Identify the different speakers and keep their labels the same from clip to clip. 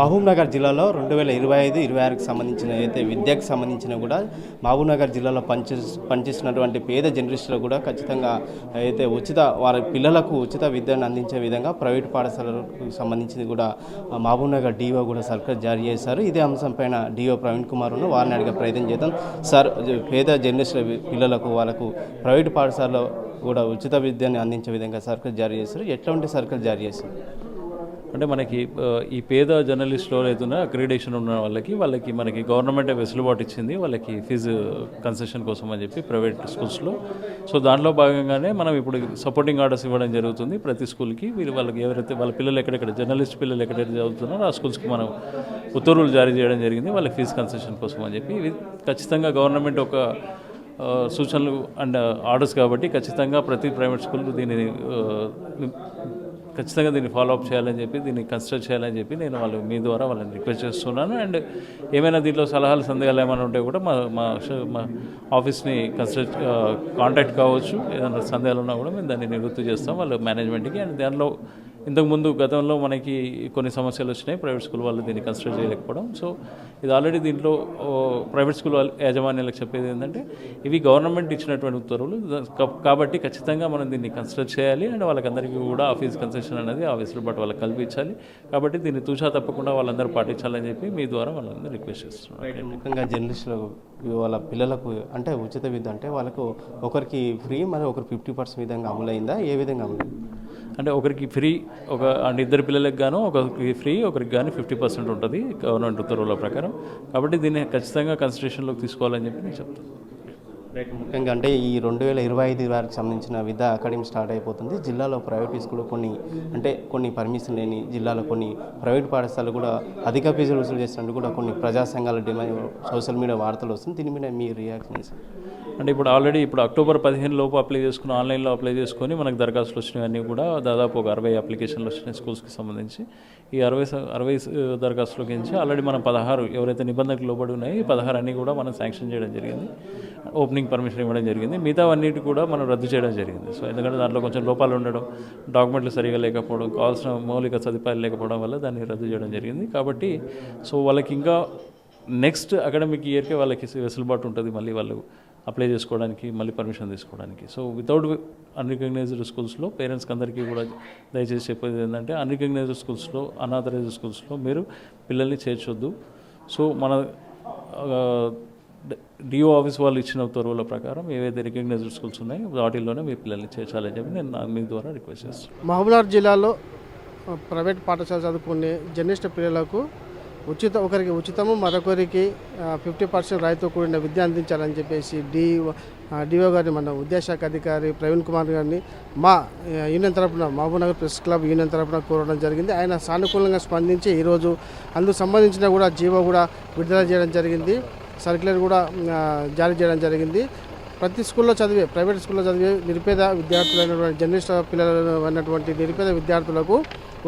Speaker 1: మహబూబ్నగర్ జిల్లాలో 2025-26కి సంబంధించిన ఏదైతే విద్యకు సంబంధించిన కూడా మహబూబ్నగర్ జిల్లాలో పనిచేస్తున్నటువంటి పేద జర్నలిస్టులు కూడా ఖచ్చితంగా అయితే వారి పిల్లలకు ఉచిత విద్యను అందించే విధంగా ప్రైవేట్ పాఠశాలకు సంబంధించింది కూడా మహబూబ్నగర్ డిఓ కూడా సర్కులర్ జారీ చేశారు. ఇదే అంశంపైన డిఓ ప్రవీణ్ కుమార్ వారిని అడిగే ప్రయత్నం చేద్దాం. సార్, పేద జర్నలిస్టుల పిల్లలకు వాళ్ళకు ప్రైవేట్ పాఠశాలలో కూడా ఉచిత విద్యను అందించే విధంగా సర్కులర్ జారీ చేశారు. ఎట్లాంటి సర్కులర్ జారీ చేశారు
Speaker 2: అంటే మనకి ఈ పేద జర్నలిస్టులో ఏదైనా అక్రిడేషన్ ఉన్న వాళ్ళకి మనకి గవర్నమెంట్ వెసులుబాటు ఇచ్చింది వాళ్ళకి ఫీజు కన్సెషన్ కోసం అని చెప్పి ప్రైవేట్ స్కూల్స్లో. సో దాంట్లో భాగంగానే మనం ఇప్పుడు సపోర్టింగ్ ఆర్డర్స్ ఇవ్వడం జరుగుతుంది ప్రతి స్కూల్కి. వాళ్ళకి ఎవరైతే వాళ్ళ పిల్లలు ఎక్కడెక్కడ జర్నలిస్ట్ పిల్లలు ఎక్కడైతే చదువుతున్నారో ఆ స్కూల్స్కి మనం ఉత్తర్వులు జారీ చేయడం జరిగింది వాళ్ళకి ఫీజు కన్సెషన్ కోసం అని చెప్పి. ఇది ఖచ్చితంగా గవర్నమెంట్ ఒక సూచనలు అండ్ ఆర్డర్స్ కాబట్టి ఖచ్చితంగా ప్రతి ప్రైవేట్ స్కూల్ ఖచ్చితంగా దీన్ని ఫాలో అప్ చేయాలని చెప్పి దీన్ని కన్సిడర్ చేయాలని చెప్పి నేను మీ ద్వారా వాళ్ళని రిక్వెస్ట్ చేస్తున్నాను. అండ్ ఏమైనా దీంట్లో సలహాలు సందేహాలు ఏమైనా ఉంటే కూడా మా ఆఫీస్ని కాంటాక్ట్ కావచ్చు. ఏదైనా సందేహాలు ఉన్నా కూడా మేము దాన్ని నివృత్తి చేస్తాం వాళ్ళ మేనేజ్మెంట్కి. అండ్ దానిలో ఇంతకుముందు గతంలో మనకి కొన్ని సమస్యలు వచ్చినాయి ప్రైవేట్ స్కూల్ వాళ్ళు దీన్ని కన్సిడర్ చేయలేకపోవడం. సో ఇది ఆల్రెడీ దీంట్లో ప్రైవేట్ స్కూల్ యాజమాన్యాలకు చెప్పేది ఏంటంటే ఇవి గవర్నమెంట్ ఇచ్చినటువంటి ఉత్తర్వులు కాబట్టి ఖచ్చితంగా మనం దీన్ని కన్సిడర్ చేయాలి. అండ్ వాళ్ళకందరికీ కూడా ఆ ఫీజు కన్సెషన్ అనేది ఆ వెసులుబాటు వాళ్ళకి కల్పించాలి. కాబట్టి దీన్ని తూచా తప్పకుండా వాళ్ళందరూ పాటించాలని చెప్పి మీ ద్వారా వాళ్ళందరూ రిక్వెస్ట్ చేస్తున్నారు.
Speaker 1: ముఖ్యంగా జర్నలిస్టులు వాళ్ళ పిల్లలకు అంటే ఉచిత విద్య అంటే వాళ్ళకు ఒకరికి ఫ్రీ మరి ఒకరు 50% విధంగా అమలైందా? ఏ విధంగా అమలైంది
Speaker 2: అంటే ఒకరికి ఫ్రీ అంటే ఇద్దరు పిల్లలకు గాను ఒకరికి ఫ్రీ ఒకరికి కానీ 50% ఉంటుంది గవర్నమెంట్ ఉత్తర్వుల ప్రకారం. కాబట్టి దీన్ని ఖచ్చితంగా కన్సిడరేషన్లోకి తీసుకోవాలని చెప్పి నేను చెప్తాను.
Speaker 1: ముఖ్యంగా అంటే ఈ 2025-26కి సంబంధించిన విద్యా అకాడమీ స్టార్ట్ అయిపోతుంది. జిల్లాలో ప్రైవేట్ స్కూల్ కొన్ని పర్మిషన్ లేని జిల్లాలో కొన్ని ప్రైవేట్ పాఠశాలలు కూడా అధిక ఫీజులు వసూలు చేసినట్టు కూడా కొన్ని ప్రజా సంఘాల డిమాండ్ సోషల్ మీడియా వార్తలు వస్తుంది. దీని మీద మీ రియాక్షన్స్
Speaker 2: అంటే ఇప్పుడు అక్టోబర్ 15 లోపు అప్లై చేసుకుని ఆన్లైన్లో అప్లై చేసుకొని మనకు దరఖాస్తులు వచ్చినవన్నీ కూడా దాదాపు ఒక 60 అప్లికేషన్లు వచ్చినాయి స్కూల్స్కి సంబంధించి. ఈ 60 దరఖాస్తులకి నుంచి ఆల్రెడీ మనం 16 ఎవరైతే నిబంధనలకు లోబడి ఉన్నాయి 16 అన్నీ కూడా మనం శాంక్షన్ చేయడం జరిగింది. ఓపెనింగ్ పర్మిషన్ ఇవ్వడం జరిగింది. మిగతా అన్నిటి కూడా మనం రద్దు చేయడం జరిగింది. సో ఎందుకంటే దాంట్లో కొంచెం లోపాలు ఉండడం, డాక్యుమెంట్లు సరిగా లేకపోవడం, కావాల్సిన మౌలిక సదుపాయాలు లేకపోవడం వల్ల దాన్ని రద్దు చేయడం జరిగింది. కాబట్టి సో వాళ్ళకి ఇంకా నెక్స్ట్ అకాడమిక్ ఇయర్కే వాళ్ళకి వెసులుబాటు ఉంటుంది మళ్ళీ వాళ్ళు అప్లై చేసుకోవడానికి, మళ్ళీ పర్మిషన్ తీసుకోవడానికి. సో వితౌట్ అన్రికగ్నైజ్డ్ స్కూల్స్లో పేరెంట్స్కి అందరికీ కూడా దయచేసి చెప్పేది ఏంటంటే అన్రికగ్నైజ్డ్ స్కూల్స్లో అన్ఆథరైజ్డ్ స్కూల్స్లో మీరు పిల్లల్ని చేర్చొద్దు. సో మన డిఓ ఆఫీస్ వాళ్ళు ఇచ్చిన ఉత్తర్వుల ప్రకారం ఏవైతే రికగ్నైజ్డ్ స్కూల్స్ ఉన్నాయో వాటిల్లోనే మీ పిల్లల్ని చేర్చాలని చెప్పి నేను మీ ద్వారా రిక్వెస్ట్ చేస్తాను.
Speaker 3: మహబూబ్నగర్ జిల్లాలో ప్రైవేట్ పాఠశాల చదువుకునే జర్నలిస్ట్ పిల్లలకు ఒకరికి ఉచితము మరొకరికి 50% రాయితీతో కూడిన విద్య అందించాలని చెప్పేసి డిఓ గారిని మన విద్యాశాఖ అధికారి ప్రవీణ్ కుమార్ గారిని మా యూనియన్ తరఫున మహబూబ్నగర్ ప్రెస్ క్లబ్ యూనియన్ తరఫున కోరడం జరిగింది. ఆయన సానుకూలంగా స్పందించి ఈరోజు అందుకు సంబంధించిన కూడా జీవో కూడా విడుదల చేయడం జరిగింది. సర్క్యులర్ కూడా జారీ చేయడం జరిగింది. ప్రతి స్కూల్లో చదివే ప్రైవేట్ స్కూల్లో చదివే నిరుపేద విద్యార్థులైనటువంటి జర్నలిస్ట్ పిల్లలు అయినటువంటి నిరుపేద విద్యార్థులకు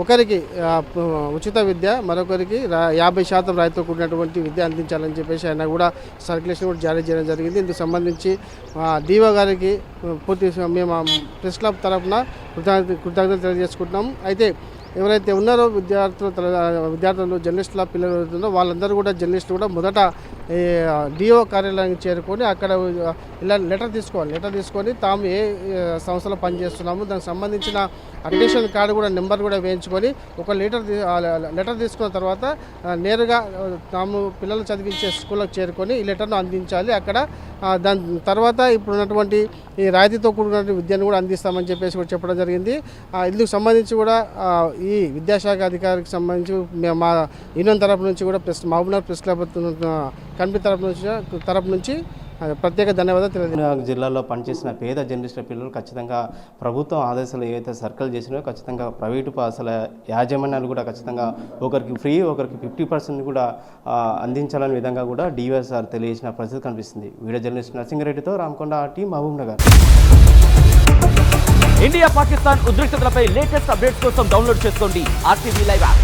Speaker 3: ఒకరికి ఉచిత విద్య మరొకరికి 50% రాయితీతో కూడినటువంటి విద్య అందించాలని చెప్పేసి ఆయన కూడా సర్క్యులేషన్ కూడా జారీ చేయడం జరిగింది. ఇందుకు సంబంధించి డిఓ గారికి మేము ప్రెస్ క్లబ్ తరఫున కృతజ్ఞతలు తెలియజేసుకుంటున్నాం. అయితే ఎవరైతే ఉన్నారో విద్యార్థులు జర్నలిస్టుల పిల్లలు అవుతుందో వాళ్ళందరూ కూడా జర్నలిస్టులు కూడా మొదట డిఓ కార్యాలయానికి చేరుకొని అక్కడ ఇలా లెటర్ తీసుకొని తాము ఏ సంస్థలో పనిచేస్తున్నాము దానికి సంబంధించిన అడ్మిషన్ కార్డు కూడా నెంబర్ కూడా వేయించుకొని ఒక లెటర్ తీసుకున్న తర్వాత నేరుగా తాము పిల్లలు చదివించే స్కూళ్ళకు చేరుకొని ఈ లెటర్ను అందించాలి. అక్కడ దాని తర్వాత ఇప్పుడు ఉన్నటువంటి ఈ రాయితీతో కూడినటువంటి విద్యను కూడా అందిస్తామని చెప్పేసి కూడా చెప్పడం జరిగింది. ఇందుకు సంబంధించి కూడా ఈ విద్యాశాఖ అధికారికి సంబంధించి మా యూనియన్ తరపు నుంచి కూడా మహబూబ్నగర్ ప్రెస్ క్లబ్ కమిటీ తరపు నుంచి ప్రత్యేక ధన్యవాదాలు తెలియజేస్తున్నాను.
Speaker 1: జిల్లాలో పనిచేసిన పేద జర్నలిస్టుల పిల్లలు ఖచ్చితంగా ప్రభుత్వం ఆదేశాలు ఏవైతే సర్కిల్ చేసినాయో ఖచ్చితంగా ప్రైవేటు పాఠశాల యాజమాన్యాలు కూడా ఖచ్చితంగా ఒకరికి ఫ్రీ ఒకరికి 50% కూడా అందించాలనే విధంగా కూడా డివైఎస్ఆర్ తెలియజేసిన పరిస్థితి కనిపిస్తుంది. వీడియో జర్నలిస్ట్ నరసింగారెడ్డితో రామకొండ టీ మహబూబ్నగర్.
Speaker 4: ఇండియా పాకిస్తాన్ ఉద్రిక్తతలపై లేటెస్ట్ అప్డేట్స్ కోసం డౌన్లోడ్ చేసుకోండి RTV లైవ్ యాప్.